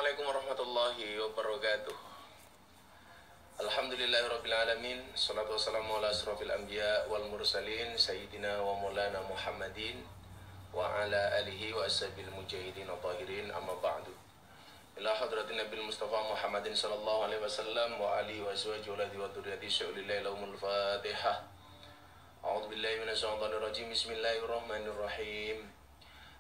Assalamualaikum warahmatullahi wabarakatuh. Alhamdulillahirabbil alamin. Shalatu wassalamu ala asrofil anbiya wal mursalin sayyidina wa maulana Muhammadin wa ala alihi wa ashabil mujahidin tahirin, amma ba'du. Ila hadratin Nabil Mustafa Muhammadin sallallahu alaihi wasallam wa alihi wa azwajihi wa dzurriyyati syaulillahi lahumul Fatihah. A'udzu billahi minasyaitonir rajim. Bismillahirrahmanirrahim.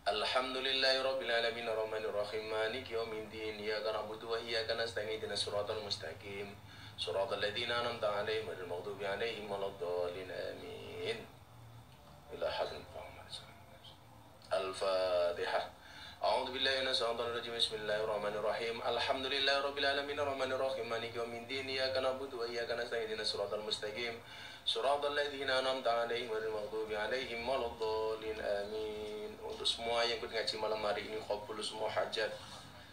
Alhamdulillahi rabbil alamin arrahmanir rahim maliki yaumiddin iyyaka na'budu wa iyyaka nasta'in ihdinas siratal mustaqim siratal ladzina an'amta 'alaihim ghairil maghdubi 'alaihim waladdallin amin. Ila hadratin Al-Fatihah. A'udzu billahi minasyaitonir rajim. Bismillahirrahmanirrahim. Alhamdulillahi rabbil alamin arrahmanir rahim maliki yaumiddin iyyaka na'budu wa iyyaka nasta'in ihdinas siratal mustaqim siratal ladzina an'amta 'alaihim ghairil maghdubi 'alaihim waladdallin amin. Untuk semua yang ikut ngaji malam hari ini, qabul semua hajat,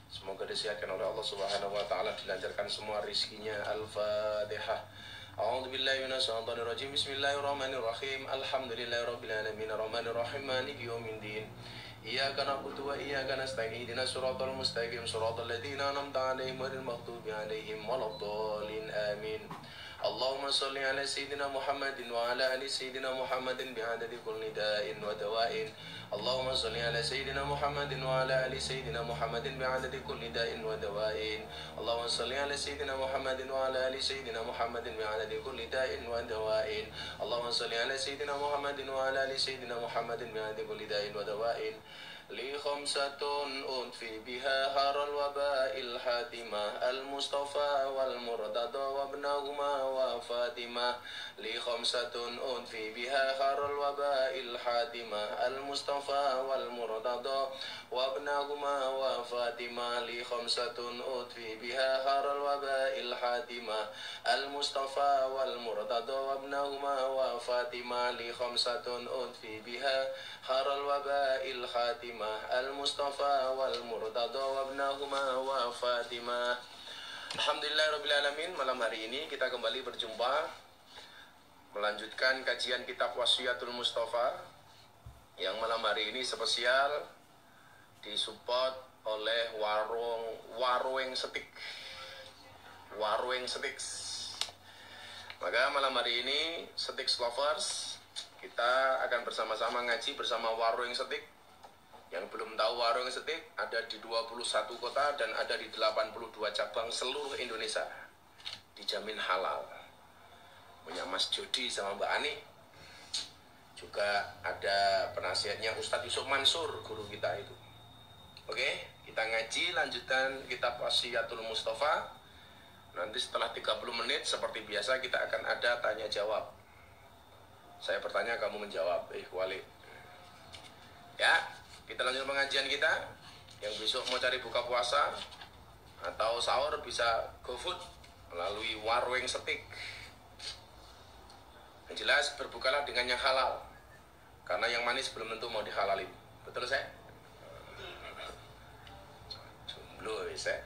semoga disediakan oleh Allah Subhanahu wa taala, dilancarkan semua rizkinya. Al-Fatihah. A'udzu billahi minasyaitonir rajim. Bismillahirrahmanirrahim. Alhamdulillahirabbil alamin arrahmanir rahim maliki yaumiddin iyyaka na'budu wa iyyaka nasta'in ihdinas siratal mustaqim siratal ladzina an'amta 'alaihim ghairil maghdubi 'alaihim waladdallin amin. Allahumma sholli ala sayyidina Muhammadin wa ala ali sayyidina Muhammadin bi'adadi kulli da'in wa dawa'in. Allahumma sholli ala sayyidina Muhammadin wa ala ali sayyidina Muhammadin bi'adadi kulli da'in wa dawa'in. Allahumma sholli ala sayyidina Muhammadin wa ala ali sayyidina Muhammadin bi'adadi kulli da'in wa dawa'in. Allahumma sholli ala sayyidina Muhammadin wa ala ali sayyidina Muhammadin bi'adadi kulli da'in wa dawa'in. Li khamsatun unfi biha haral waba'il hatimah al-Mustafa wal Murtada wa ibnahuma wa Fatimah. Li khamsatun unfi biha haral waba'il hatimah al-Mustafa wal Murtada wa ibnahuma wa Fatimah. Li khamsatun unfi biha haral waba'il hatimah al-Mustafa wal Murtada wa ibnahuma wa Fatimah. Li khamsatun unfi biha haral waba'il hatimah Al-Mustafa wal Murtada wa ibnahuma wa Fatimah. Alhamdulillahirabbil alamin. Malam hari ini kita kembali berjumpa melanjutkan kajian kitab Wasiyatul Mustafa, yang malam hari ini spesial disupport oleh Warung Setik. Maka malam hari ini Setik Lovers, kita akan bersama-sama ngaji bersama Warung Setik. Yang belum tahu Warung Setik, ada di 21 kota dan ada di 82 cabang seluruh Indonesia. Dijamin halal. Punya Mas Jody sama Mbak Ani. Juga ada penasihatnya Ustadz Yusuf Mansur, guru kita itu. Oke, kita ngaji lanjutan kitab Wasiyatul Mustafa. Nanti setelah 30 menit seperti biasa kita akan ada tanya jawab. Saya bertanya, kamu menjawab. Wali. Ya, kita lanjut pengajian kita. Yang besok mau cari buka puasa atau sahur bisa GoFood melalui Warung Setik. Yang jelas berbukalah dengan yang halal, karena yang manis belum tentu mau dihalalin. Betul saya? Jomblo saya.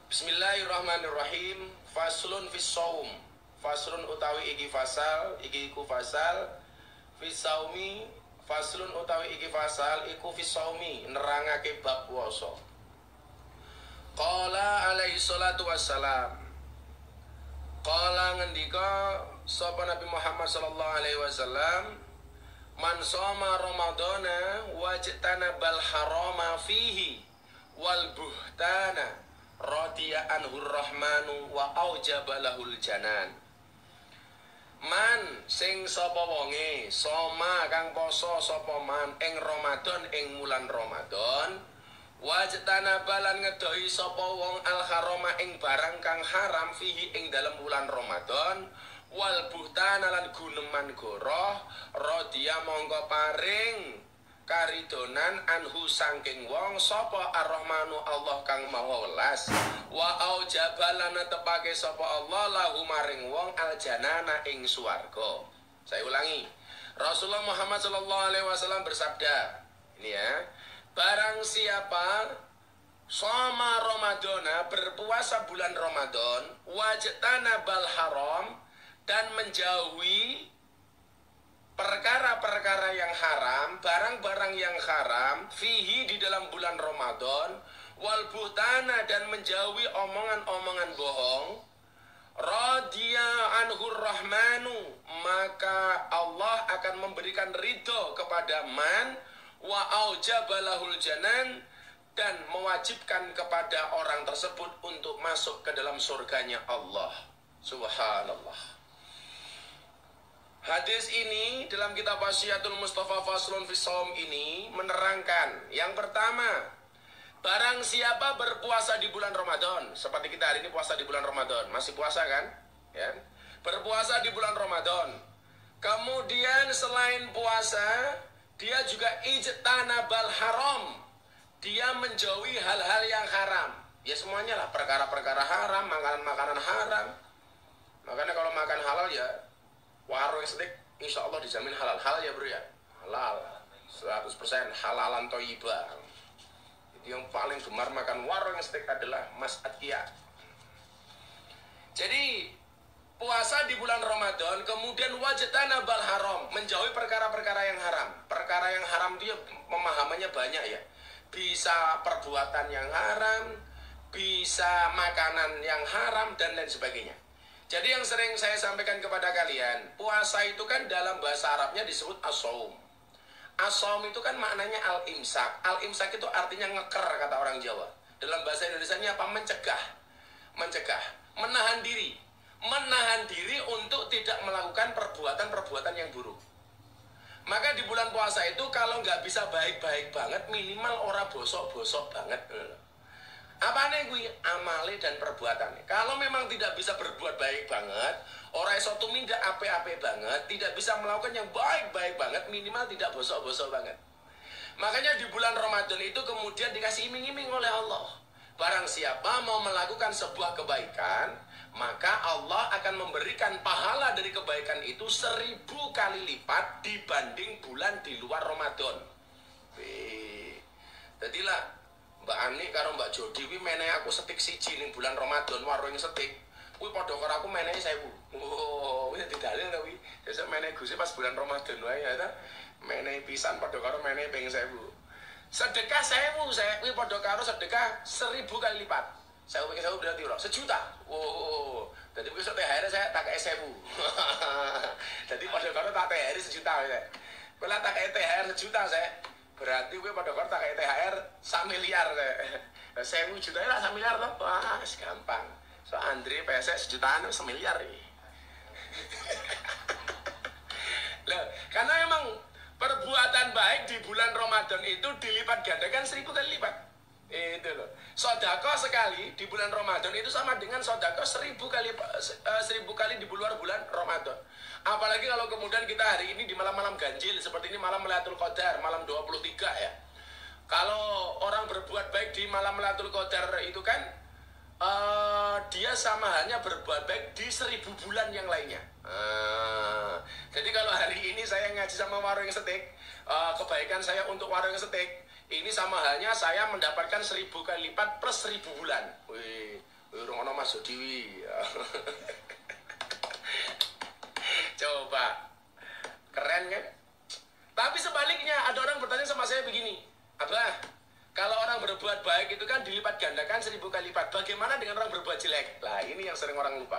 Bismillahirrahmanirrahim. Faslun fis shaum. Faslun utawi iki fasal, iki iku fasal fis shaumi. Faslun utawi iki fasal iku fis shaumi, nerangake bab puasa. Qala alaihi salatu wassalam. Qala ngendika sapa Nabi Muhammad sallallahu alaihi wasallam, man shoma ramadhana wajtana bal harama fihi wal buhtana radiya anhur rahmanu wa aujaba lahul janan. Man sing sapa wonge soma kang poso sapa man ing Ramadan ing wulan Ramadan, wajtana balan ngedohi sapa wong al harama ing barang kang haram fihi ing dalam wulan Ramadan, wal buhtana lan guneman goroh, radiya mongko paring karidonan anhu sangking wong sapa ar-Rahmanu Allah kang maha welas, wa aujabalana tepake sapa Allah lahu maring wong aljanana ing swarga. Saya ulangi, Rasulullah Muhammad sallallahu alaihi wasallam bersabda, ini ya, barang siapa shoma Ramadana, berpuasa bulan Ramadan, wajtana bal haram, dan menjauhi perkara-perkara yang haram, barang-barang yang haram, fihi di dalam bulan Ramadan, wal buhtana, dan menjauhi omongan-omongan bohong, radiya anhur rahmanu, maka Allah akan memberikan ridho kepada man, wa aujabalahul janan, dan mewajibkan kepada orang tersebut untuk masuk ke dalam surganya Allah. Subhanallah. Hadis ini dalam kitab Wasiyatul Mustafa Faslun fi Shaum ini menerangkan, yang pertama, barang siapa berpuasa di bulan Ramadan, seperti kita hari ini puasa di bulan Ramadan, masih puasa kan? Ya. Berpuasa di bulan Ramadan. Kemudian selain puasa, dia juga ijtanabal haram. Dia menjauhi hal-hal yang haram. Ya semuanya lah, perkara-perkara haram, makanan-makanan haram. Makanya kalau makan halal ya warung steak insya Allah dijamin halal. Halal ya bro ya? Halal 100% halalan toyibah. Yang paling gemar makan warung steak adalah Mas Atia. Jadi puasa di bulan Ramadan, kemudian wajtanabal haram, menjauhi perkara-perkara yang haram. Perkara yang haram dia pemahamannya banyak ya. Bisa perbuatan yang haram, bisa makanan yang haram, dan lain sebagainya. Jadi yang sering saya sampaikan kepada kalian, puasa itu kan dalam bahasa Arabnya disebut as-shaum. As-shaum itu kan maknanya al-imsak. Al-imsak itu artinya ngeker kata orang Jawa. Dalam bahasa Indonesianya apa? Mencegah. Mencegah. Menahan diri. Menahan diri untuk tidak melakukan perbuatan-perbuatan yang buruk. Maka di bulan puasa itu kalau nggak bisa baik-baik banget, minimal ora bosok-bosok banget. Apa nih gue? Amale dan perbuatannya. Kalau memang tidak bisa berbuat baik banget, orang iso tumindak ape-ape banget, tidak bisa melakukan yang baik-baik banget, minimal tidak bosok-bosok banget. Makanya di bulan Ramadan itu kemudian dikasih iming-iming oleh Allah. Barang siapa mau melakukan sebuah kebaikan, maka Allah akan memberikan pahala dari kebaikan itu 1000 kali lipat dibanding bulan di luar Ramadan. Jadilah Mbak Ani karo Mbak Jodi wi menehi aku setik siji ning bulan Ramadan, warung setik. Kuwi padha karo aku menehi 1000. Oh, wis didalil ta kuwi. Sesuk menehi Gusti pas bulan Ramadan wae ya ta. Menehi pisan padha karo menehi ping 1000. Sedekah 1000, saya kuwi padha karo sedekah 1000 kali lipat. 1000 ping 1000 berarti piro? 1 juta. Oh. Jadi besok THR saya tak kei 1000. Jadi padha karo tak THR 1 juta saya. Kula tak kei THR 1 juta saya. Berarti gue pada kota kayak THR 1 miliar deh. 1000 juta lah 1 miliar loh. Wah, gampang. So Andre PSS 1 jutaan 1 miliar ya. Loh, karena memang perbuatan baik di bulan Ramadan itu dilipat gandakan 1000 kali lipat. Itu loh. Sedekah sekali di bulan Ramadan itu sama dengan sedekah 1000 kali di luar bulan Ramadan. Apalagi kalau kemudian kita hari ini di malam-malam ganjil, seperti ini malam Lailatul Qadar, malam 23 ya. Kalau orang berbuat baik di malam Lailatul Qadar itu kan, dia sama halnya berbuat baik di 1000 bulan yang lainnya. Jadi kalau hari ini saya ngaji sama warung steak, kebaikan saya untuk warung steak, ini sama halnya saya mendapatkan 1000 kali lipat plus 1000 bulan. Wih, urung ono Mas Jodi. Coba, keren kan? Tapi sebaliknya ada orang bertanya sama saya begini, Abah, kalau orang berbuat baik itu kan dilipat gandakan 1000 kali lipat. Bagaimana dengan orang berbuat jelek? Lah ini yang sering orang lupa.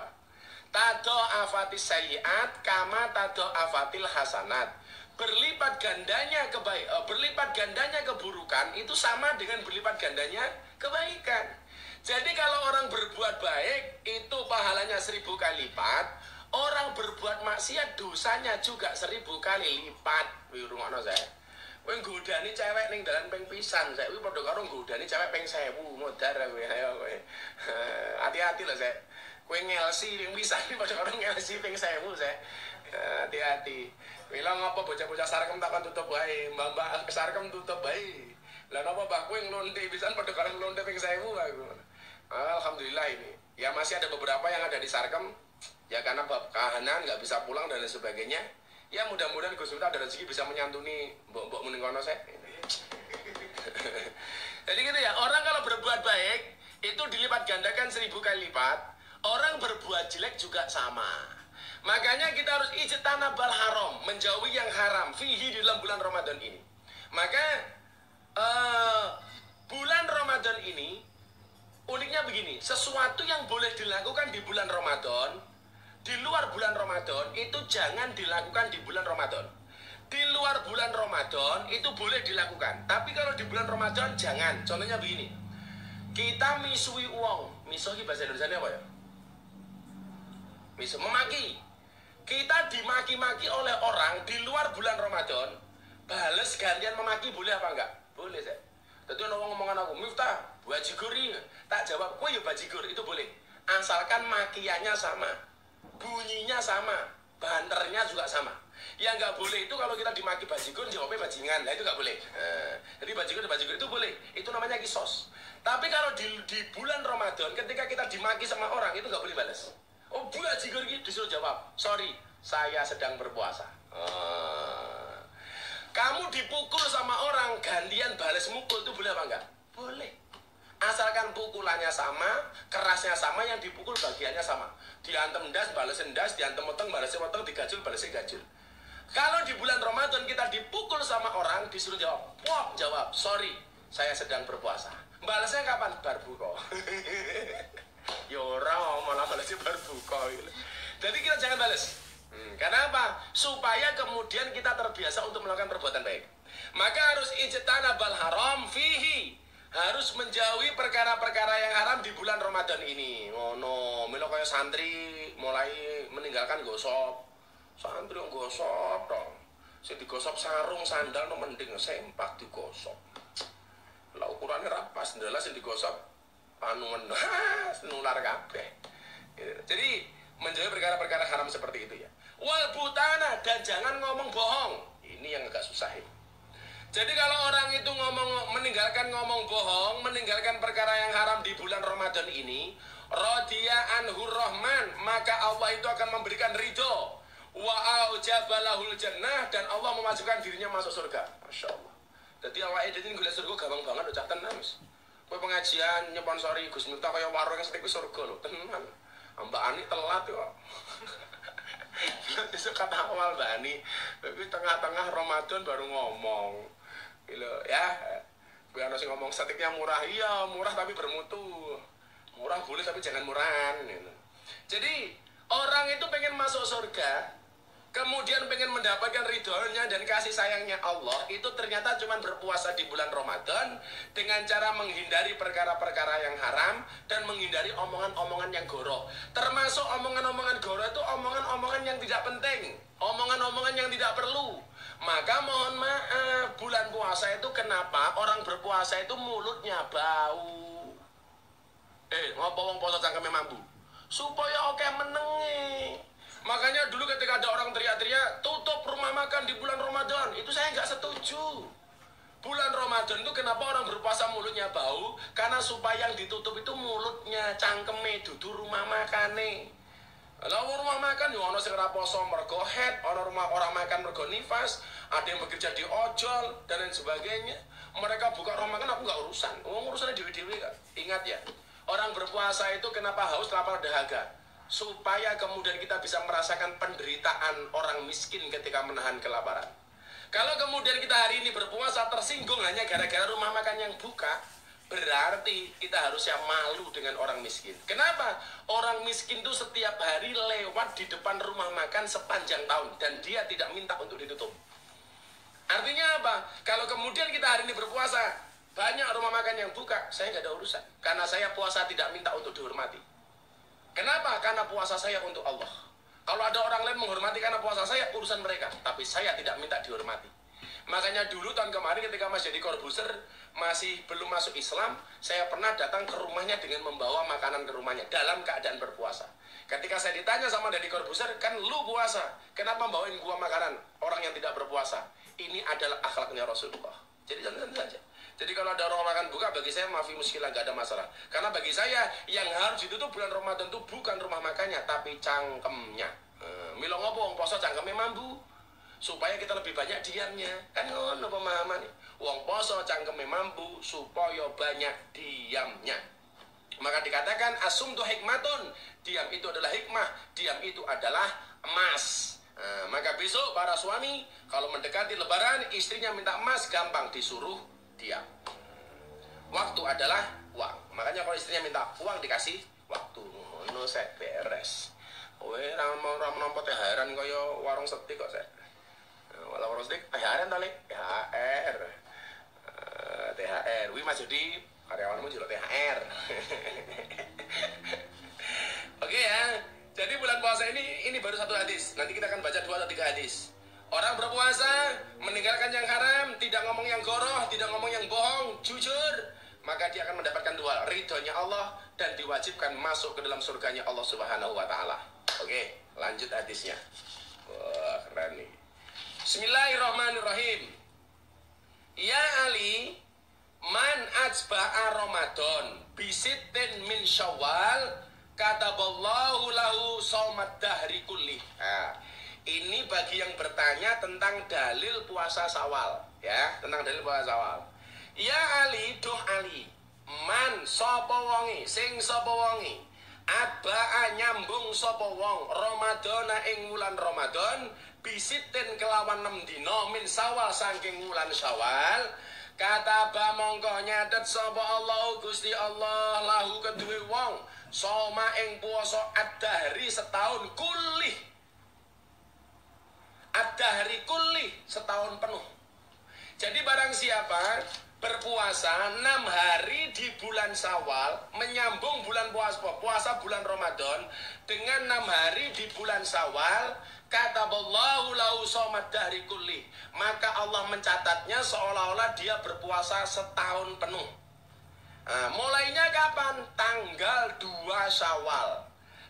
Tado afatis sayyiat kama tado afatil hasanat. Berlipat gandanya berlipat gandanya keburukan itu sama dengan berlipat gandanya kebaikan. Jadi kalau orang berbuat baik itu pahalanya 1000 kali lipat. Orang berbuat maksiat dosanya juga 1000 kali lipat. Wih, rungokno saya. Kowe nggodani cewek ning dalan ping pisan, saya kuwi padha karo nggodani cewek ping 1000, modar kowe. Ayo kowe. Hati-hati lho, saya. Kowe ngelsi ping pisan padha karo ngelsi ping 1000, saya. Hati-hati. Mila ngapa bocah-bocah sarkem takon tutup wae, mbak-mbak sarkem tutup wae. Lah napa mbak kowe nglonte pisan padha karo nglonte ping 1000 aku. Alhamdulillah ini. Ya masih ada beberapa yang ada di sarkem. Ya karena bab kahanan nggak bisa pulang dan lain sebagainya. Ya mudah-mudahan Gus Miftah ada rezeki bisa menyantuni mbok-mbok meninggono saya. Jadi gitu ya, orang kalau berbuat baik itu dilipat gandakan 1000 kali lipat. Orang berbuat jelek juga sama. Makanya kita harus ijtanabal haram, menjauhi yang haram fihi di dalam bulan Ramadan ini. Maka bulan Ramadan ini begini, sesuatu yang boleh dilakukan di bulan Ramadan, di luar bulan Ramadan itu jangan dilakukan di bulan Ramadan. Di luar bulan Ramadan itu boleh dilakukan, tapi kalau di bulan Ramadan jangan. Contohnya begini, kita misui uang, misuhi bahasa Indonesia apa ya? Memaki. Kita dimaki-maki oleh orang di luar bulan Ramadan, bales gantian memaki boleh apa enggak? Boleh, saya. Tadi orang ngomongan aku, Miftah, bajiguri. Tak jawab, kok ya bajigur, itu boleh. Asalkan makiannya sama, bunyinya sama, banternya juga sama. Yang nggak boleh itu kalau kita dimaki bajigur, jawabnya bajingan. Nah itu nggak boleh. Jadi bajigur itu boleh. Itu namanya kisos. Tapi kalau di bulan Ramadan, ketika kita dimaki sama orang, itu nggak boleh balas. Oh, bajigur gitu, disuruh jawab, sorry, saya sedang berpuasa. Kamu dipukul sama orang, gantian balas mukul, itu boleh apa enggak? Boleh. Asalkan pukulannya sama, kerasnya sama, yang dipukul bagiannya sama. Diantem das, balas das, diantem weteng, balas weteng, digajul, balas gajul. Kalau di bulan Ramadan kita dipukul sama orang, disuruh jawab, wah, jawab, sorry, saya sedang berpuasa. Balasnya kapan? Bar buka. Ya orang malah balasnya bar buka. Jadi kita jangan balas. Karena apa? Supaya kemudian kita terbiasa untuk melakukan perbuatan baik. Maka harus ijtanabal haram fihi. Harus menjauhi perkara-perkara yang haram di bulan Ramadan ini. Oh no, milo kayak santri mulai meninggalkan gosok. Santri yang gosok dong. Saya digosok sarung sandal no mending sempak digosok. Lah ukurannya rapas, ndalah sing digosok panuan nular kabeh. Jadi menjauhi perkara-perkara haram seperti itu ya. Wal butana, dan jangan ngomong bohong. Ini yang agak susah ini. Jadi kalau orang itu meninggalkan ngomong bohong, meninggalkan perkara yang haram di bulan Ramadan ini, radiya anhur rahman, maka Allah itu akan memberikan ridho. Wa aujabalahul jannah, dan Allah memasukkan dirinya masuk surga. Masya Allah. Jadi awake dhewe ini golek surga gampang banget lho, cak tenan wis. Kowe pengajian nyponsori Gus Miftah kaya warung yang setik surga lho, tenan. Mbak Ani telat kok. Besok kata awal Mbak Ani, tapi tengah-tengah Ramadan baru ngomong. Gitu ya. Gue harus ngomong setiknya murah, iya murah tapi bermutu. Murah boleh tapi jangan murahan gitu. Jadi orang itu pengen masuk surga, kemudian pengen mendapatkan ridhonya dan kasih sayangnya Allah, itu ternyata cuma berpuasa di bulan Ramadan dengan cara menghindari perkara-perkara yang haram dan menghindari omongan-omongan yang goroh. Termasuk omongan-omongan goroh itu omongan-omongan yang tidak penting, omongan-omongan yang tidak perlu. Maka mohon maaf, bulan puasa itu kenapa orang berpuasa itu mulutnya bau? Ngopo wong puasa cangkeme mambu? Supaya oke menengi. Makanya dulu ketika ada orang teriak-teriak tutup rumah makan di bulan Ramadan, itu saya nggak setuju. Bulan Ramadan itu kenapa orang berpuasa mulutnya bau? Karena supaya yang ditutup itu mulutnya, cangkeme, dudu rumah makane. Lalu rumah makan ya ono sing ora poso mergo head, ono rumah orang makan mergo nifas, ada yang bekerja di ojol dan lain sebagainya. Mereka buka rumah makan aku nggak urusan. Urusannya dewe-dewe kan. Ingat ya, orang berpuasa itu kenapa haus, lapar, dahaga? Supaya kemudian kita bisa merasakan penderitaan orang miskin ketika menahan kelaparan. Kalau kemudian kita hari ini berpuasa tersinggung hanya gara-gara rumah makan yang buka, berarti kita harusnya malu dengan orang miskin. Kenapa? Orang miskin itu setiap hari lewat di depan rumah makan sepanjang tahun dan dia tidak minta untuk ditutup. Artinya apa? Kalau kemudian kita hari ini berpuasa, banyak rumah makan yang buka, saya nggak ada urusan. Karena saya puasa tidak minta untuk dihormati. Kenapa? Karena puasa saya untuk Allah. Kalau ada orang lain menghormati karena puasa saya, urusan mereka. Tapi saya tidak minta dihormati. Makanya dulu tahun kemarin ketika Mas Deddy Corbuzier masih belum masuk Islam, saya pernah datang ke rumahnya dengan membawa makanan ke rumahnya dalam keadaan berpuasa. Ketika saya ditanya sama Deddy Corbuzier, kan lu puasa, kenapa bawain gua makanan orang yang tidak berpuasa? Ini adalah akhlaknya Rasulullah. Jadi jangan saja. Jadi kalau ada orang makan buka, bagi saya maafi muskilah, gak ada masalah. Karena bagi saya yang harus ditutup bulan Ramadan itu bukan rumah makannya, tapi cangkemnya. Milo ngopong poso cangkemnya mambu, supaya kita lebih banyak diamnya. Kan ngono pemahaman. Wong poso cangkemnya mambu supaya banyak diamnya. Maka dikatakan asum tu hikmatun, diam itu adalah hikmah, diam itu adalah emas. Maka besok para suami kalau mendekati lebaran, istrinya minta emas, gampang disuruh diam. Waktu adalah uang. Makanya kalau istrinya minta uang dikasih waktu. No sek beres. Kowe ora nampa THR-an kaya warung setik kok sek. Walau warung setik THR-an to, Lek. THR. THR. Wi Mas Jody karyawanmu juga THR. Oke ya. Jadi bulan puasa ini baru satu hadis. Nanti kita akan baca 2 atau 3 hadis. Orang berpuasa meninggalkan yang haram, tidak ngomong yang goroh, tidak ngomong yang bohong, jujur, maka dia akan mendapatkan 2, ridhonya Allah dan diwajibkan masuk ke dalam surganya Allah Subhanahu wa taala. Oke, lanjut hadisnya. Wah, keren nih. Bismillahirrahmanirrahim. Ya Ali, man ajba'a Ramadan bisitin min Syawal kataballahu lahu shaumat dahri kulli. Ini bagi yang bertanya tentang dalil puasa Syawal, ya, tentang dalil puasa Syawal. Ya Ali, duh Ali, man sapa wonge, sing sapa wonge, abaa nyambung sapa wong Ramadana ing wulan Ramadan, bisitin kelawan 6 dina min Syawal saking wulan Syawal, kata ba mongko nyatet sapa Allah Gusti Allah lahu kedue wong soma ing puasa ad-dahri setahun kulih. Ad-dahri kulih setahun penuh. Jadi barang siapa berpuasa 6 hari di bulan Syawal, menyambung bulan puasa bulan Ramadan dengan 6 hari di bulan Syawal, kataballahu lahu shaumat dahri kulli, maka Allah mencatatnya seolah-olah dia berpuasa setahun penuh. Mulainya kapan? Tanggal 2 Syawal.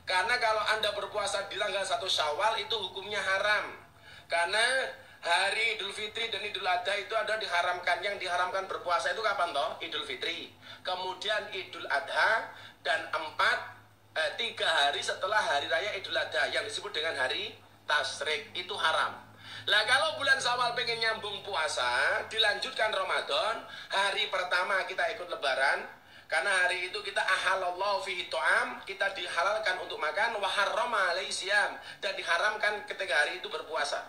Karena kalau Anda berpuasa di tanggal 1 Syawal itu hukumnya haram. Karena hari Idul Fitri dan Idul Adha itu ada diharamkan. Yang diharamkan berpuasa itu kapan toh? Idul Fitri. Kemudian Idul Adha dan 3 hari setelah hari raya Idul Adha yang disebut dengan hari Tasyrik itu haram. Lah kalau bulan Syawal pengen nyambung puasa, dilanjutkan Ramadan, hari pertama kita ikut lebaran, karena hari itu kita ahalallahu fihi ta'am, kita dihalalkan untuk makan, wa harrama alaihi siyam, dan diharamkan ketika hari itu berpuasa.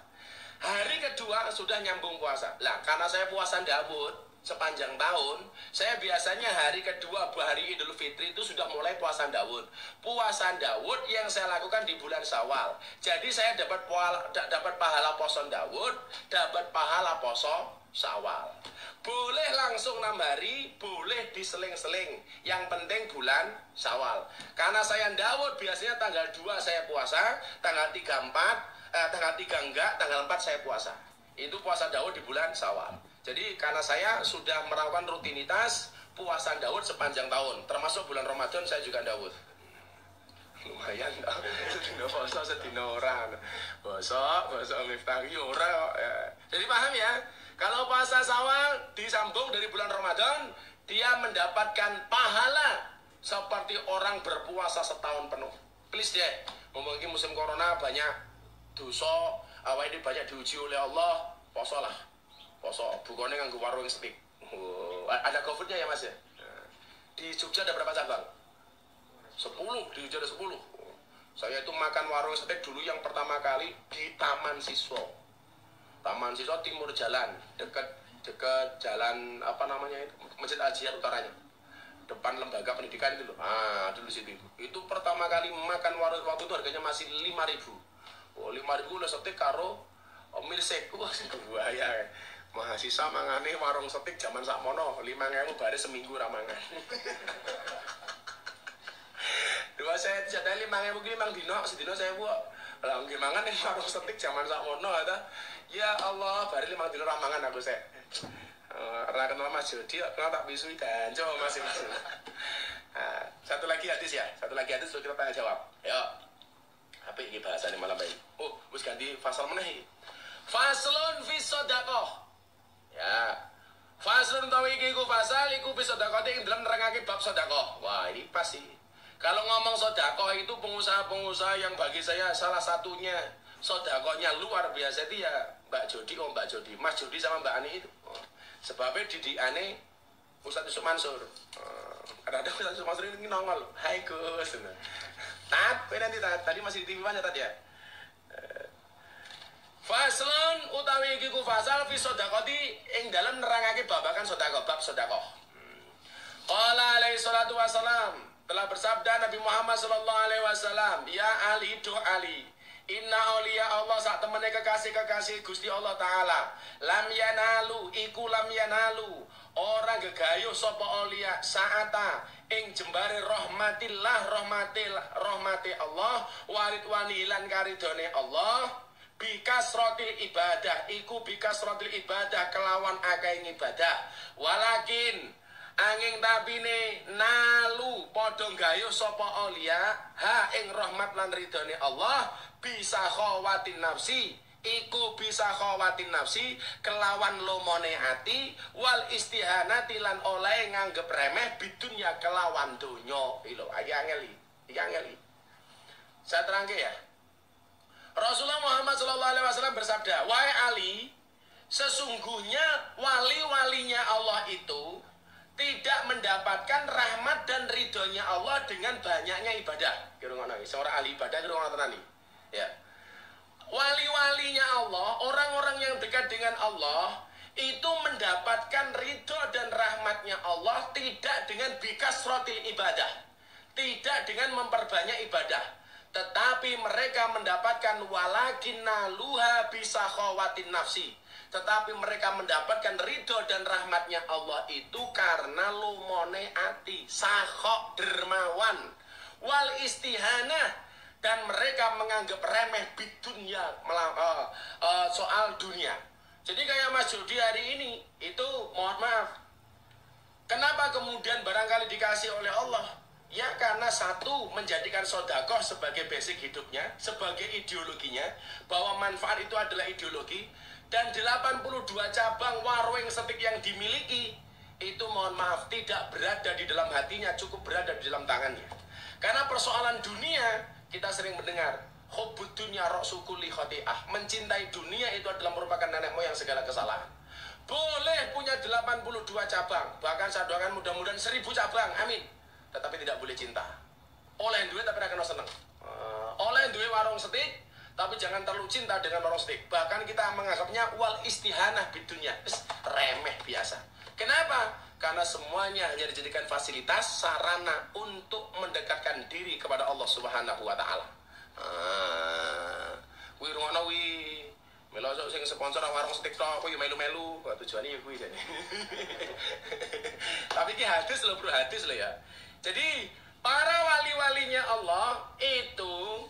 Hari kedua sudah nyambung puasa. Lah karena saya puasa Daud sepanjang tahun, saya biasanya hari kedua hari Idul Fitri itu sudah mulai puasa Daud. Puasa Daud yang saya lakukan di bulan Syawal. Jadi saya dapat pahala poso Daud, dapat pahala poso Syawal. Boleh langsung 6 hari, boleh diseling-seling. Yang penting bulan Syawal. Karena saya Daud biasanya tanggal 2 saya puasa, tanggal 3 enggak, tanggal 4 saya puasa. Itu puasa Daud di bulan Syawal. Jadi karena saya sudah melakukan rutinitas puasa Daud sepanjang tahun, termasuk bulan Ramadan saya juga Daud. Lumayan dah. Sedina puasa sedina ora. Puasa miftari ora. Jadi paham ya? Kalau puasa Syawal disambung dari bulan Ramadan, dia mendapatkan pahala seperti orang berpuasa setahun penuh. Please deh, mungkin musim corona banyak dosa, awal ini banyak diuji oleh Allah, posolah. Poso, bukannya nganggo warung setik. Ada GoFood-nya ya Mas ya? Di Jogja ada berapa cabang? 10, di Jogja ada 10. Saya itu makan warung setik dulu yang pertama kali di Taman Siswa. Taman Siswa timur jalan, dekat jalan apa namanya itu? Masjid Al-Jihad utaranya. Depan lembaga pendidikan itu loh. Dulu situ. Itu pertama kali makan warung waktu itu harganya masih 5.000. 5.000 udah setik karo milsek. Wah, bahaya. Mahasiswa mangane warung setik zaman sakmono 5.000 bare seminggu ramangan. Dua saya jatah 5.000 ki mang dino, sedino saya buat. Lah nggih mangan ning warung setik zaman sakmono ta. Ya Allah, bare 5 dino ramangan aku sek. Ora kenal Mas Jody, kenal tak bisui ganjo masing-masing. Satu lagi hadis ya, satu lagi hadis kita tanya jawab. Ya. Apa ini bahasanya malam ini? Oh, wis ganti fasal meneh. Faslun fi shadaqah. Ya, faslun tawi iki ku fasal iku bisa sedekah ing dalam nerangake bab sedekah. Wah, ini pasti. Kalau ngomong sedekah itu pengusaha-pengusaha yang bagi saya salah satunya sedekahnya luar biasa itu ya Mbak Jody, Mbak Jody, Mas Jody sama Mbak Ani itu. Sebabnya didikane Ustadz Yusuf Mansur. Kadang-kadang Ustadz Yusuf Mansur ini nongol. Hai Gus. Tat, nanti tadi masih di TV mana tadi ya? Faslun utawi iki ku fasal fi sedekati ing dalem nerangake babagan sedekah, bab sedekah. Qala alaihi salatu wassalam, telah bersabda Nabi Muhammad sallallahu alaihi wasallam, ya Ali, duh Ali, inna auliya Allah sak temene kekasih-kekasih Gusti Allah taala, lam yanalu iku lam yanalu, orang gegayuh sapa auliya saata ing jembare rahmatillah rahmati Allah waridwani lan karidone Allah bikasrotil ibadah iku bikasrotil ibadah kelawan akeh ibadah walakin angin tapine nalu padha gayuh sapa aulia ha ing rahmat lan ridhone Allah bisa khawatin nafsi iku bisa khawatin nafsi kelawan lomone ati wal istihanati lan oleh nganggep remeh bidunya kelawan donya. Lho iki angeli saya terangke ya. Rasulullah Muhammad SAW bersabda, wahai Ali, sesungguhnya wali-walinya Allah itu tidak mendapatkan rahmat dan ridhonya Allah dengan banyaknya ibadah. Seorang ahli ibadah ya. Wali-walinya Allah, orang-orang yang dekat dengan Allah itu mendapatkan ridho dan rahmatnya Allah tidak dengan bikasrotil ibadah, tidak dengan memperbanyak ibadah, tetapi mereka mendapatkan walakinna luha bisa khawatin nafsi, tetapi mereka mendapatkan ridho dan rahmatnya Allah itu karena lumone ati, sakhok dermawan, wal istihanah, dan mereka menganggap remeh bidunya soal dunia. Jadi kayak Mas Jody hari ini itu mohon maaf, kenapa kemudian barangkali dikasih oleh Allah? Ya karena satu, menjadikan sodakoh sebagai basic hidupnya, sebagai ideologinya, bahwa manfaat itu adalah ideologi. Dan 82 cabang warung setik yang dimiliki itu mohon maaf tidak berada di dalam hatinya, cukup berada di dalam tangannya. Karena persoalan dunia, kita sering mendengar hubbud dunya ra'su kulli khati'ah, mencintai dunia itu adalah merupakan nenek moyang segala kesalahan. Boleh punya 82 cabang, bahkan saya doakan mudah-mudahan 1000 cabang, amin, tetapi tidak boleh cinta. Oleh duit tapi akan seneng. Oleh duit warung setik, tapi jangan terlalu cinta dengan warung setik. Bahkan kita menganggapnya wal istihanah bidunya, remeh biasa. Kenapa? Karena semuanya hanya dijadikan fasilitas, sarana untuk mendekatkan diri kepada Allah Subhanahu wa taala. Kuwi rungono wi melo sing sponsor warung setik tok kuwi melu-melu, tujuane ya kuwi jane. Tapi ki hadis lho bro, hadis lho ya. Jadi para wali-walinya Allah itu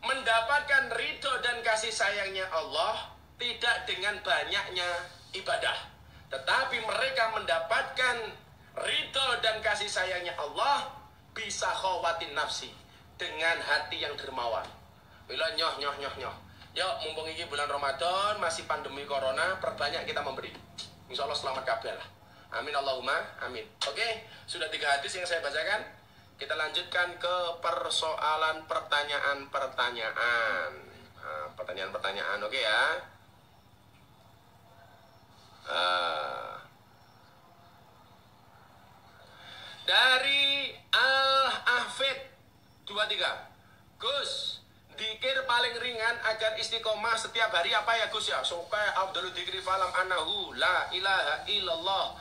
mendapatkan ridho dan kasih sayangnya Allah tidak dengan banyaknya ibadah, tetapi mereka mendapatkan ridho dan kasih sayangnya Allah bisa khawatin nafsi, dengan hati yang dermawan. Bila nyoh. Yuk, mumpung ini bulan Ramadan, masih pandemi corona, perbanyak kita memberi. Insya Allah selamat kabeh lah. Amin Allahumma amin. Oke, sudah 3 hadis yang saya bacakan. Kita lanjutkan ke persoalan pertanyaan-pertanyaan. Pertanyaan-pertanyaan, oke ya. Dari Al-Ahfid 23. Gus, dikir paling ringan agar istiqomah setiap hari apa ya Gus ya? Suka Abdul Dikri falam anahu la ilaha illallah.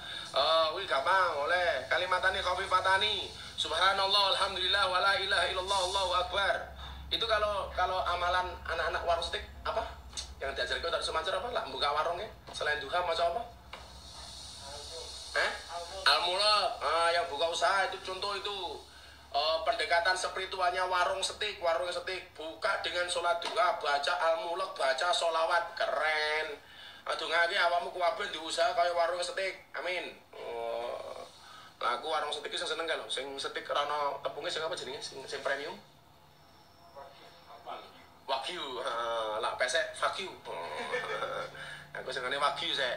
Wih gampang oleh kalimatani khafifatani. Subhanallah alhamdulillah wala ilaha illallah Allahu akbar. Itu kalau amalan anak-anak warung setik apa? Yang diajarkan dari Sumatera apa lah buka warungnya selain duha macam apa? Al-Mulak. Yang buka usaha itu contoh itu. Pendekatan spiritualnya warung setik buka dengan sholat duha, baca al-mulk, baca sholawat, keren. Aduh ngake awamu kuwaben diusaha kaya warung setik, amin. Lah aku warung setik sing seneng kan lho, sing setik rono tepungnya sing apa jenenge, sing premium. Wagyu, lah pesek wagyu. Aku senengane wagyu sik.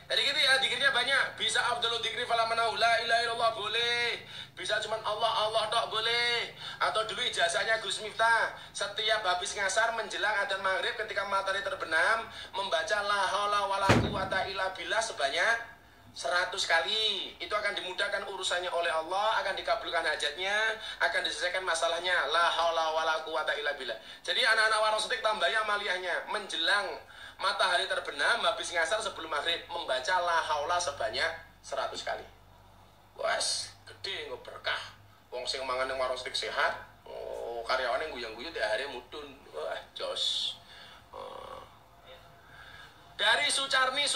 Jadi gitu ya, dikirnya banyak. Bisa Abdul Dikri falamanahu la ilaha illallah boleh. Bisa cuman Allah tok boleh. Atau dulu ijazahnya Gus Miftah, setiap habis ngasar menjelang adzan maghrib ketika matahari terbenam membaca la haula wala quwata illa billah sebanyak 100 kali. Itu akan dimudahkan urusannya oleh Allah, akan dikabulkan hajatnya, akan diselesaikan masalahnya. La haula wala quwata illa billah. Jadi anak-anak warung setik tambahnya amaliyahnya menjelang matahari terbenam habis ngasar sebelum maghrib membaca la haula sebanyak 100 kali. Wes, gede nggo berkah. Wong sing mangan ning warung steak sehat, karyawane guyang-guyu tiap hari mudun. Wah, jos. Dari Sucarni,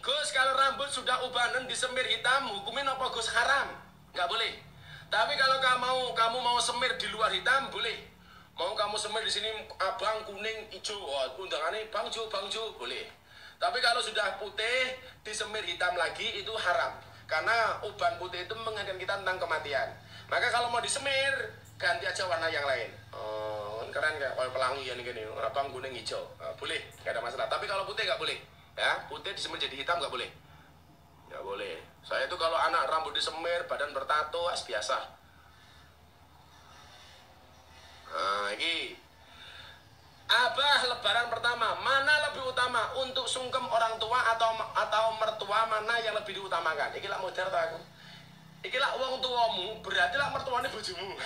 Gus kalau rambut sudah ubanan disemir hitam, hukumin apa Gus? Haram, nggak boleh. Tapi kalau kamu mau semir di luar hitam, boleh. Mau kamu semir di sini abang, kuning, hijau, undangannya Bang Jo, boleh. Tapi kalau sudah putih, disemir hitam lagi, itu haram. Karena uban putih itu mengingatkan kita tentang kematian. Maka kalau mau disemir, ganti aja warna yang lain. Keren kayak pelangi ya gini, abang, kuning, hijau, boleh, nggak ada masalah. Tapi kalau putih nggak boleh, ya putih disemir jadi hitam nggak boleh, nggak boleh. Saya itu kalau anak rambut disemir, badan bertato, biasa. Nah, ini Abah lebaran pertama mana lebih utama untuk sungkem orang tua atau mertua, mana yang lebih diutamakan? Iki lah modern aku. Iki lah wong tuamu, berarti lah mertuane bojomu.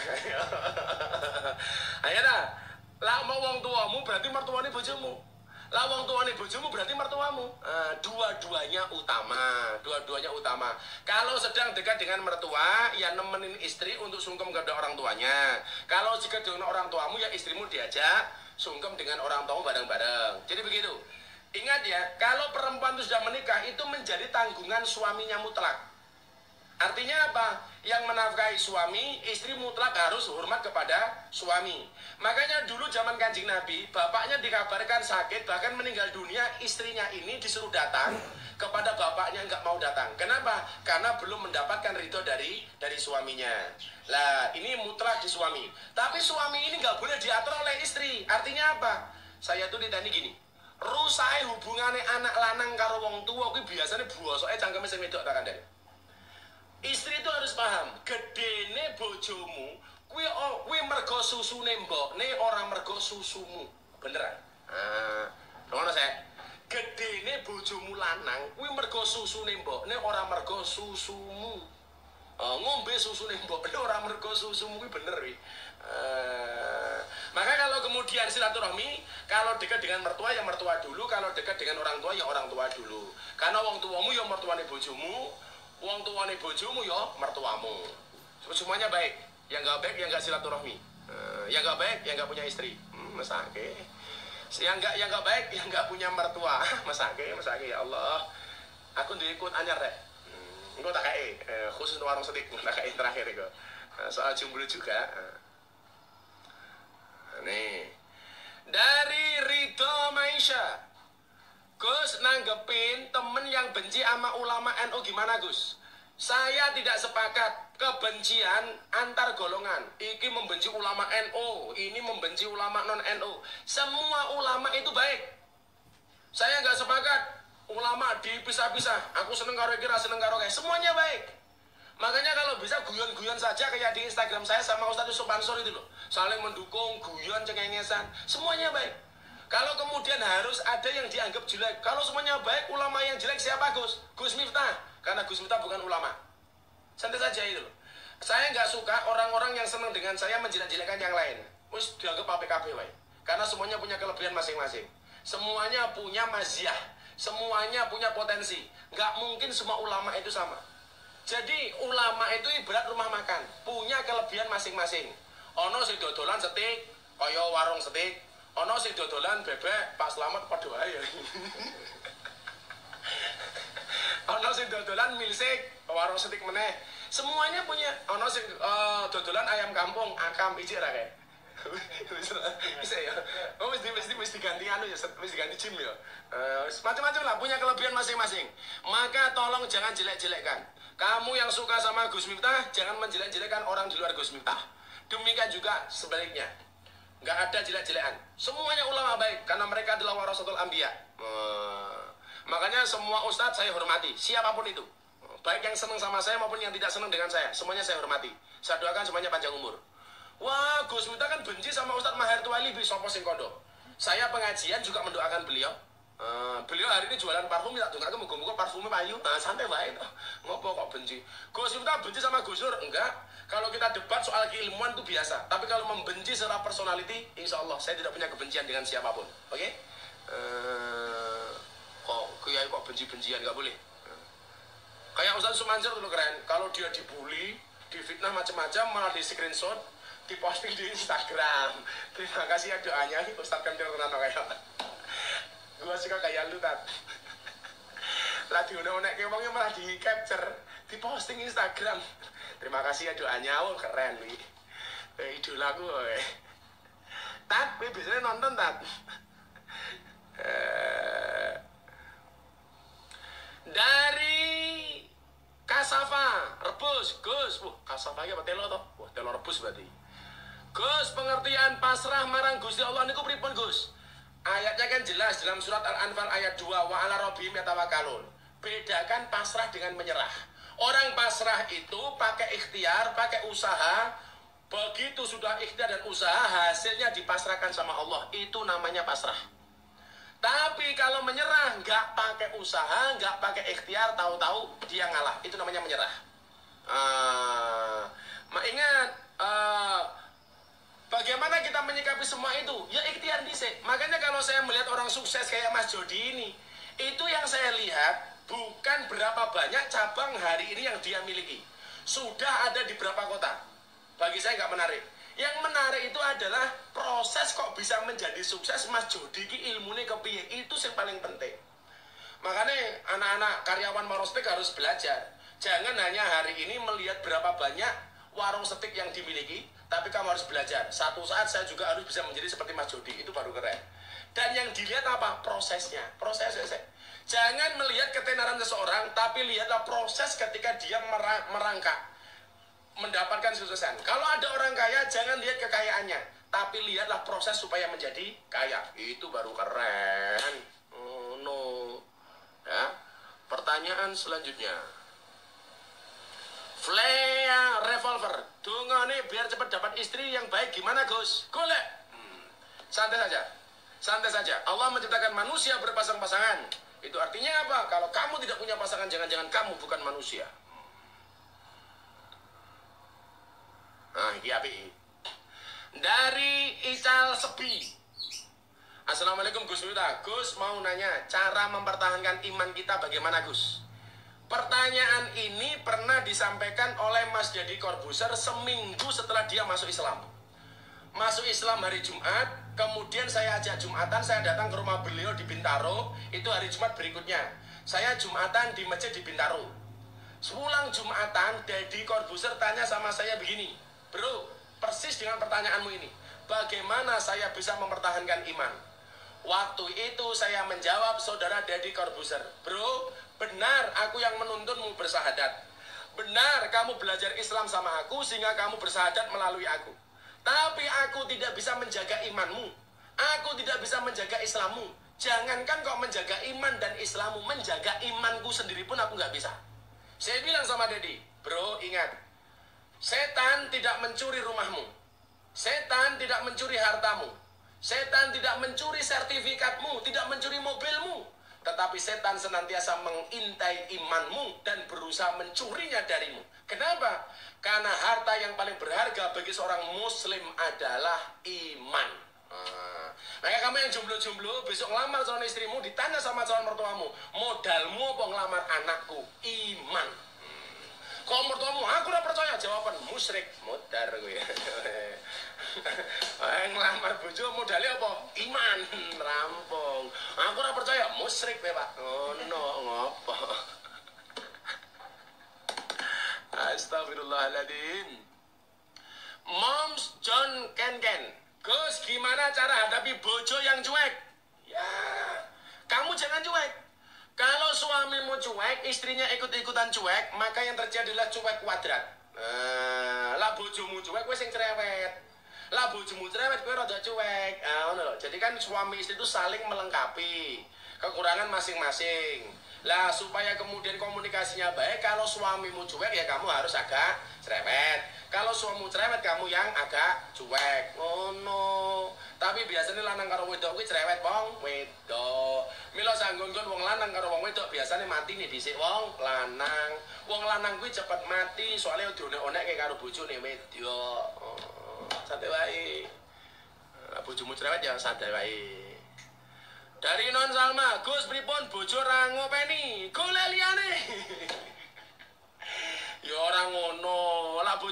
Ayo dah. Lah mau wong tuamu berarti mertuane bojomu. Lah wong tuane bojomu berarti mertuamu. Dua-duanya utama. Kalau sedang dekat dengan mertua, ya nemenin istri untuk sungkem kepada orang tuanya. Kalau jika dengan orang tuamu, ya istrimu diajak sungkem dengan orang tuamu bareng-bareng. Jadi begitu. Ingat ya, kalau perempuan itu sudah menikah, itu menjadi tanggungan suaminya mutlak. Artinya apa? Yang menafkahi suami, istri mutlak harus hormat kepada suami. Makanya dulu zaman Kanjeng Nabi, bapaknya dikabarkan sakit, bahkan meninggal dunia, istrinya ini disuruh datang kepada bapaknya, nggak mau datang. Kenapa? Karena belum mendapatkan ridho dari suaminya. Lah, ini mutlak di suami. Tapi suami ini nggak boleh diatur oleh istri. Artinya apa? Saya tuh ditanya gini, rusae hubungannya anak lanang karo wong tua, kuwi biasanya buasoke cangkeme sing wedok tak kandhani. Istri itu harus paham, gedene bojomu kuwi mergo susune mbokne, ora mergo susumu. Beneran? Ngono saya. Gedene bojomu lanang kuwi mergo susune mbokne, ora mergo susumu. Ngombe susune mbokne ora mergo susumu, kuwi bener kuwi. Maka kalau kemudian silaturahmi, kalau dekat dengan mertua ya mertua dulu, kalau dekat dengan orang tua ya orang tua dulu. Karena wong tuamu ya mertuane bojomu, wong tuane bojomu ya mertuamu. Semuanya baik. Yang nggak baik yang nggak silaturahmi. Yang nggak baik yang nggak punya istri. Mesake. Yang nggak baik yang nggak punya mertua. Mesake ya Allah. Aku ikut anyar rek. Engko tak kae khusus warung setik tak kae terakhir iku. Soal jomblo juga. Nih. Dari Ridho Maisha. Gus, nanggepin temen yang benci sama ulama NU gimana Gus? Saya tidak sepakat kebencian antar golongan. Iki membenci ulama NU, ini membenci ulama non NU. Semua ulama itu baik. Saya nggak sepakat ulama dipisah-pisah. Aku seneng karo iki, seneng karo kae. Semuanya baik. Makanya kalau bisa guyon-guyon saja kayak di Instagram saya sama Ustadz Yusuf Mansur itu loh. Saling mendukung, guyon, cengengesan. Semuanya baik. Kalau kemudian harus ada yang dianggap jelek, kalau semuanya baik, ulama yang jelek siapa Gus? Gus Miftah, karena Gus Miftah bukan ulama. Santai saja itu loh. Saya nggak suka orang-orang yang senang dengan saya menjelek-jelekan yang lain. Wis dianggap APKB wae. Karena semuanya punya kelebihan masing-masing. Semuanya punya maziah, semuanya punya potensi. Nggak mungkin semua ulama itu sama. Jadi ulama itu ibarat rumah makan, punya kelebihan masing-masing. Ono sing dodolan steak, kaya warung steak. Ono sing dodolan bebek, Pak Slamet padha wae ya. Ono sing dodolan milsik, warung steak meneh. Semuanya punya. Ono sing dodolan ayam kampung, akam ijik ra kae. Bisa ya. Oh mesti ganti anu ya, mesti ganti gym ya. Macam-macam lah, punya kelebihan masing-masing. Maka tolong jangan jelek-jelekkan. Kamu yang suka sama Gus Miftah, jangan menjelek-jelekkan orang di luar Gus Miftah. Demikian juga sebaliknya. Nggak ada jelek-jelekan. Semuanya ulama baik karena mereka adalah warasatul anbiya. Makanya semua ustadz saya hormati, siapapun itu. Baik yang senang sama saya maupun yang tidak senang dengan saya, semuanya saya hormati. Saya doakan semuanya panjang umur. Wah, Gus Miftah kan benci sama Ustadz Maher Tuwali bi sapa sing kondo. Saya pengajian juga mendoakan beliau. Beliau hari ini jualan parfum, tak dongake muga-muga parfumnya payu. Santai wae toh. Ngopo kok benci? Gus Miftah benci sama Gus Nur? Enggak. Kalau kita debat soal keilmuan itu biasa. Tapi kalau membenci secara personality, insya Allah saya tidak punya kebencian dengan siapapun. Oke? Kok kiai kok benci-bencian, nggak boleh. Kayak Ustaz Sumansur dulu keren. Kalau dia dibully, difitnah macam-macam, malah di screenshot, diposting di Instagram. Terima kasih ya doanya, Ustaz kan terkenal kayak. Gua suka kayak lu tat. Lah diunek-unek wongnya malah di capture, diposting Instagram. Terima kasih ya doanya, oh keren nih. Idola gue. Tat, biasanya nonton tat. Dari Kasafa rebus Gus, Kasafa apa telo toh? Wah, telo rebus berarti. Gus, pengertian pasrah marang Gusti Allah niku pripun Gus? Ayatnya kan jelas dalam surat Al-Anfal ayat 2, wa ala rabbihim yatawakkalun. Bedakan pasrah dengan menyerah. Orang pasrah itu pakai ikhtiar, pakai usaha. Begitu sudah ikhtiar dan usaha, hasilnya dipasrahkan sama Allah. Itu namanya pasrah. Tapi kalau menyerah, nggak pakai usaha, nggak pakai ikhtiar, tahu-tahu dia ngalah. Itu namanya menyerah. Ingat, bagaimana kita menyikapi semua itu? Ya ikhtiar dhisik. Makanya kalau saya melihat orang sukses kayak Mas Jody ini, itu yang saya lihat bukan berapa banyak cabang hari ini yang dia miliki. Sudah ada di berapa kota. Bagi saya nggak menarik. Yang menarik itu adalah proses kok bisa menjadi sukses Mas Jody ki ilmune kepiye, itu yang paling penting. Makanya anak-anak karyawan warung steak harus belajar. Jangan hanya hari ini melihat berapa banyak warung steak yang dimiliki, tapi kamu harus belajar. Satu saat saya juga harus bisa menjadi seperti Mas Jody, itu baru keren. Dan yang dilihat apa? Prosesnya. Prosesnya. Jangan melihat ketenaran seseorang, tapi lihatlah proses ketika dia merangkak mendapatkan kesuksesan. Kalau ada orang kaya, jangan lihat kekayaannya, tapi lihatlah proses supaya menjadi kaya. Itu baru keren. Oh no. Ya. Pertanyaan selanjutnya. Flea revolver. Dungane biar cepat dapat istri yang baik gimana, Gus? Golek. Santai saja. Santai saja. Allah menciptakan manusia berpasang-pasangan. Itu artinya apa? Kalau kamu tidak punya pasangan, jangan-jangan kamu bukan manusia. Nah, ini API. Dari Isal Sepi. Assalamualaikum Gus Miftah. Gus mau nanya, cara mempertahankan iman kita bagaimana Gus? Pertanyaan ini pernah disampaikan oleh Mas Deddy Corbuzier seminggu setelah dia masuk Islam. Masuk Islam hari Jumat, kemudian saya ajak Jumatan, saya datang ke rumah beliau di Bintaro, itu hari Jumat berikutnya. Saya Jumatan di masjid di Bintaro. Sepulang Jumatan, Deddy Corbuzier tanya sama saya begini, bro, persis dengan pertanyaanmu ini, bagaimana saya bisa mempertahankan iman? Waktu itu saya menjawab, saudara Deddy Corbuzier, bro, benar aku yang menuntunmu bersahadat. Benar kamu belajar Islam sama aku sehingga kamu bersahadat melalui aku. Tapi aku tidak bisa menjaga imanmu. Aku tidak bisa menjaga Islammu. Jangankan kau menjaga iman dan Islammu, menjaga imanku sendiri pun aku nggak bisa. Saya bilang sama Deddy, bro, ingat, setan tidak mencuri rumahmu. Setan tidak mencuri hartamu. Setan tidak mencuri sertifikatmu, tidak mencuri mobilmu. Tetapi setan senantiasa mengintai imanmu dan berusaha mencurinya darimu. Kenapa? Karena harta yang paling berharga bagi seorang muslim adalah iman. Makanya kamu yang jomblo-jomblo, besok ngelamar calon istrimu, ditanya sama calon mertuamu, modalmu apa ngelamar anakku? Iman. Kalau mertuamu, aku udah percaya, jawaban musyrik, modar gue. Ngelamar bojo modalnya apa? Iman, rampung. Aku udah percaya, musyrik ya Pak. Oh no, ngopo. Astagfirullahaladzim. Moms John Ken. Gus, gimana cara hadapi bojo yang cuek? Ya, kamu jangan cuek. Kalau suamimu cuek, istrinya ikut-ikutan cuek, maka yang terjadi adalah cuek kuadrat. Lah bojomu cuek, wes yang cerewet. Lah bojomu cerewet, gue rada cuek. Jadi kan suami istri itu saling melengkapi kekurangan masing-masing. Lah supaya kemudian komunikasinya baik, kalau suamimu cuek ya kamu harus agak cerewet. Kalau suamimu cerewet, kamu yang agak cuek. Oh no. Tapi biasanya lanang karo wedok kuwi cerewet wong wedok. Mila sanggon-gon wong lanang karo wong wedok biasanya mati nih dhisik wong lanang. Wong lanang kuwi cepet mati soalnya dionek-onekke karo bojone wedok. Santai wae. Bojomu cerewet ya santai wae. Dari Non Salma, Gus pripun bojo ra ngopeni? Golek liyane.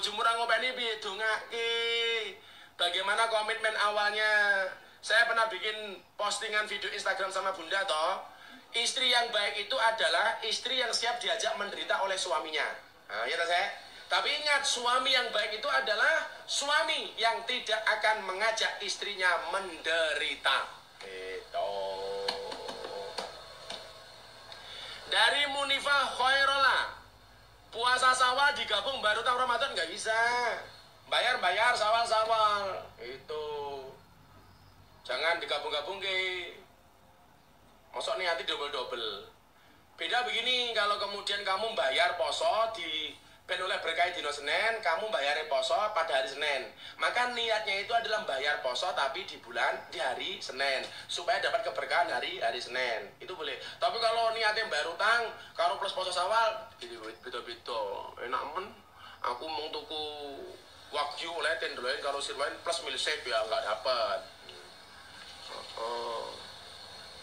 bojomu ora ngopeni piye dongake. Bagaimana komitmen awalnya? Saya pernah bikin postingan video Instagram sama Bunda toh. Istri yang baik itu adalah istri yang siap diajak menderita oleh suaminya. Nah, ya saya. Tapi ingat, suami yang baik itu adalah suami yang tidak akan mengajak istrinya menderita. Gitu. Dari Munifah Khairola, puasa Syawal digabung baru tahun Ramadan nggak bisa. Bayar Syawal. Itu. Jangan digabung-gabung ke. Mosok niati double-double. Beda begini, kalau kemudian kamu bayar poso di ben oleh berkah dino Senin, kamu bayar poso pada hari Senin. Maka niatnya itu adalah bayar poso tapi di hari Senin supaya dapat keberkahan hari Senin. Itu boleh. Tapi kalau niatnya baru utang, karo plus poso Syawal, gitu beda-beda. Enak men. Aku mau tuku wagyu oleh tenderloin karo sirloin plus milsep ya nggak dapat.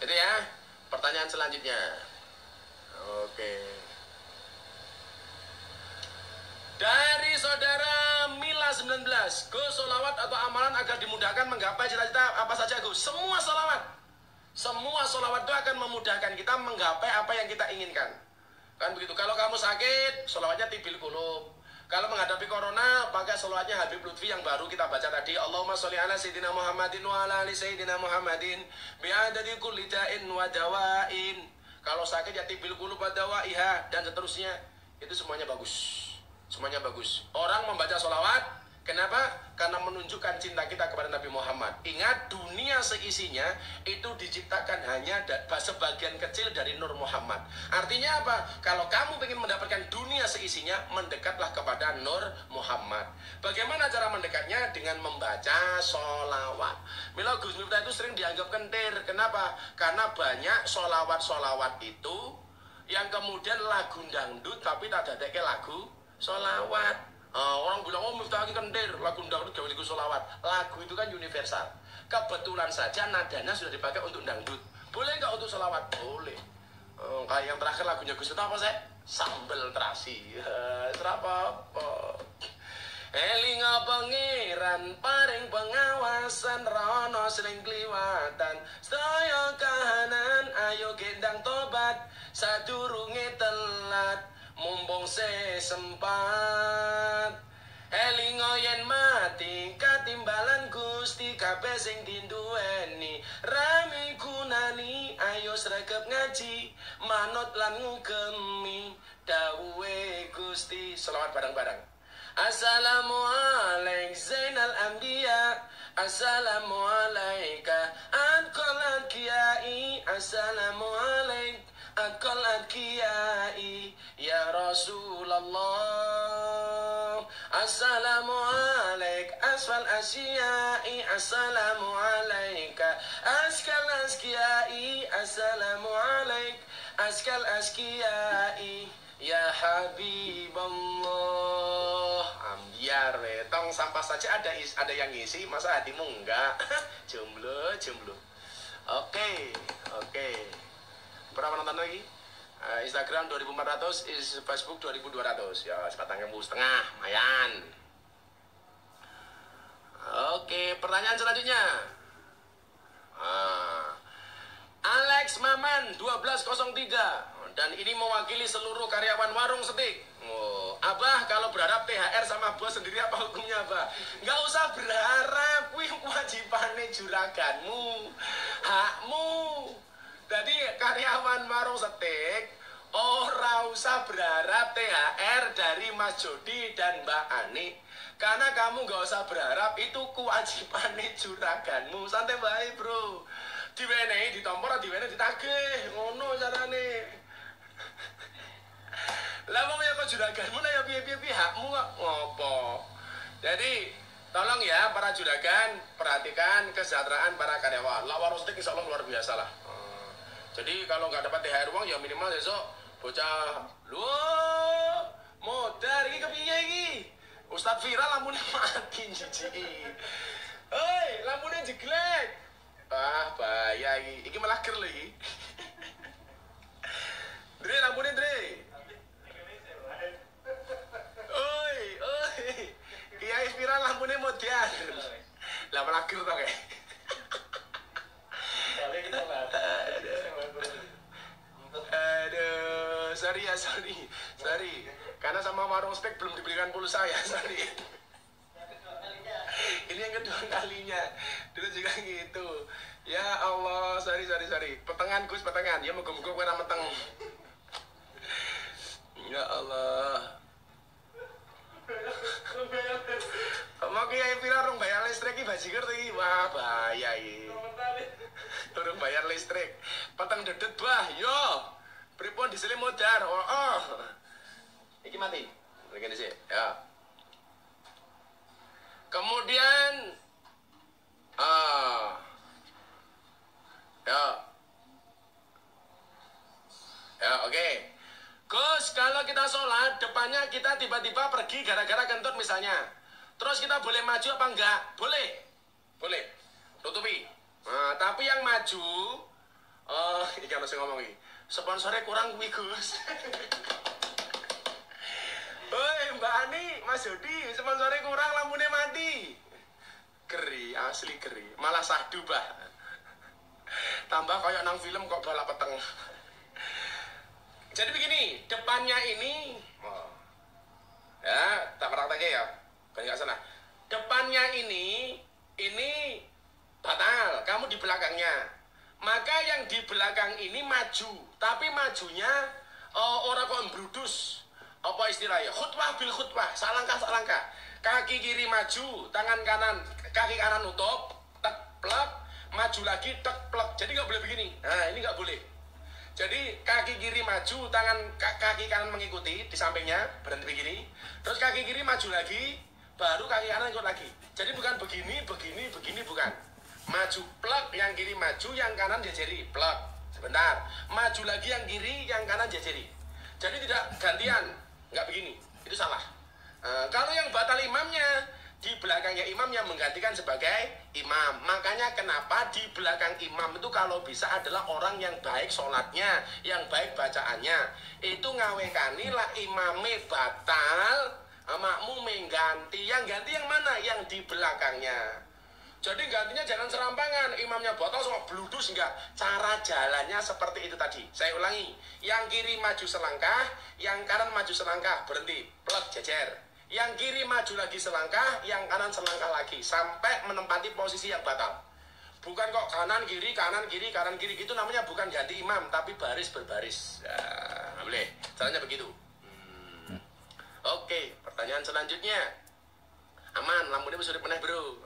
Itu ya. Pertanyaan selanjutnya. Oke. Dari saudara Mila 19, Gus, sholawat atau amalan agar dimudahkan menggapai cita-cita apa saja Gus? Semua sholawat itu akan memudahkan kita menggapai apa yang kita inginkan. Kan begitu. Kalau kamu sakit, sholawatnya tibil qulub. Kalau menghadapi corona, pakai sholawatnya Habib Lutfi yang baru kita baca tadi. Allahumma sholli ala Sayyidina Muhammadin wa ala ali Sayyidina Muhammadin bi'adadi kulli da'in wa dawa'in. Kalau sakit ya tibil qulub wa dawa'iha dan seterusnya. Itu semuanya bagus. Semuanya bagus. Orang membaca sholawat, kenapa? Karena menunjukkan cinta kita kepada Nabi Muhammad. Ingat, dunia seisinya itu diciptakan hanya sebagian kecil dari Nur Muhammad. Artinya apa? Kalau kamu ingin mendapatkan dunia seisinya, mendekatlah kepada Nur Muhammad. Bagaimana cara mendekatnya? Dengan membaca sholawat. Mila Gus Miftah itu sering dianggap kentir. Kenapa? Karena banyak sholawat-sholawat itu yang kemudian lagu dangdut tapi tak dadeke lagu sholawat. Orang bilang, oh Miftah ini kentir, lagu dangdut gawe lagu sholawat. Lagu itu kan universal. Kebetulan saja nadanya sudah dipakai untuk dangdut. Boleh nggak untuk sholawat? Boleh. Kayak yang terakhir lagunya Gus itu apa sih? Sambel terasi. Serapa apa? Elinga pangeran paring pengawasan rono sering kliwatan. Sedaya kahanan ayo gendang tobat sadurunge telat. Mumpung sempat elingo yen mati katimbalan Gusti kabeh sing dinduweni rame gunani ayo sregep ngaji manut lan ngugemi dawuhe Gusti. Selawat bareng-bareng. Assalamualaikum Zainal Anbiya, Assalamualaikum Anqal Kiai, Assalamualaikum Akal Kiai ya Rasulullah. Assalamualaikum asfal asyai, Assalamualaikum askal askiai, Assalamualaikum askal askiai ya Habibullah. Ambiar tong sampah saja ada yang ngisi, masa hatimu enggak? Jomblo. Oke. Berapa nonton lagi? Instagram 2400, Facebook 2200. Ya, sebatang setengah, lumayan. Oke, pertanyaan selanjutnya. Alex Maman 1203. Dan ini mewakili seluruh karyawan warung Setik. Abah kalau berharap THR sama bos sendiri apa hukumnya Abah? Nggak usah berharap, wih kewajibannya juraganmu, hakmu. Jadi karyawan warung Setik ora usah berharap THR dari Mas Jody dan Mbak Ani. Karena kamu nggak usah berharap, itu kewajibannya juraganmu. Santai baik bro. Diwenehi ditompor, diwenehi ditagih. Ngono carane. Lah wong ya kok juraganmu lah ya piye-piye hakmu kok ngopo. Jadi tolong ya para juragan perhatikan kesejahteraan para karyawan. Lah warung Setik insyaallah luar biasa lah. Jadi kalau nggak dapat THR uang ya minimal besok bocah lu modar iki kepiye iki? Ustadz viral lampunya mati jijiki. Hei, lampunya jeglek. Ah, bahaya iki. Iki malah ger lho iki. Dre, lampunya Dre. Oi. Ana sama warung steak belum diberikan pulsa ya, sorry. Ini yang kedua kalinya. Dulu juga gitu. Ya Allah, sorry. Petengan Gus, petengan. Ya moga-moga kowe ora meteng. Ya Allah. Mau kiai pira rong bayar listrik iki bajigur iki. Wah, bahaya iki. Durung bayar listrik. Peteng dedet bah, yo. Pripun disele modar. Oh. Iki mati. Begini sih, ya. Kemudian ya oke. Gus, kalau kita sholat depannya kita tiba-tiba pergi gara-gara kentut misalnya, terus kita boleh maju apa enggak? Boleh tutupi. Nah, tapi yang maju ini kan harus ngomong ini sponsornya kurang kuwi Gus. Hei Mbak Ani, Mas Yodi, sponsornya kurang lampunya mati. Geri, asli geri. Malah sahdu bah. Tambah kayak nang film kok balap peteng. Jadi begini, depannya ini ya, tak prakteknya ya. Kan nggak salah. Depannya ini batal, kamu di belakangnya. Maka yang di belakang ini maju, tapi majunya orang kok brudus. Apa istilahnya? Khutbah bil khutbah, salangkah. Kaki kiri maju, tangan kanan, kaki kanan nutup, tek plek, maju lagi tek plek. Jadi nggak boleh begini. Nah, ini nggak boleh. Jadi kaki kiri maju, kaki kanan mengikuti di sampingnya, berhenti begini. Terus kaki kiri maju lagi, baru kaki kanan ikut lagi. Jadi bukan begini, bukan. Maju plek, yang kiri maju, yang kanan jajeri, plek. Sebentar, maju lagi yang kiri, yang kanan jajeri. Jadi tidak gantian. Nggak begini, itu salah. Kalau yang batal imamnya, di belakangnya imam yang menggantikan sebagai imam. Makanya kenapa di belakang imam itu kalau bisa adalah orang yang baik sholatnya, yang baik bacaannya. Itu ngawekani lah imame batal, makmum mengganti. Yang ganti yang mana? Yang di belakangnya. Jadi gantinya jangan serampangan, imamnya botol semua bludus, enggak. Cara jalannya seperti itu tadi. Saya ulangi, yang kiri maju selangkah, yang kanan maju selangkah, berhenti, plek jejer. Yang kiri maju lagi selangkah, yang kanan selangkah lagi, sampai menempati posisi yang batal. Bukan kok kanan kiri gitu, namanya bukan ganti imam, tapi baris berbaris. Nah, boleh, caranya begitu. Oke, pertanyaan selanjutnya. Aman, lampunya sudah pernah bro.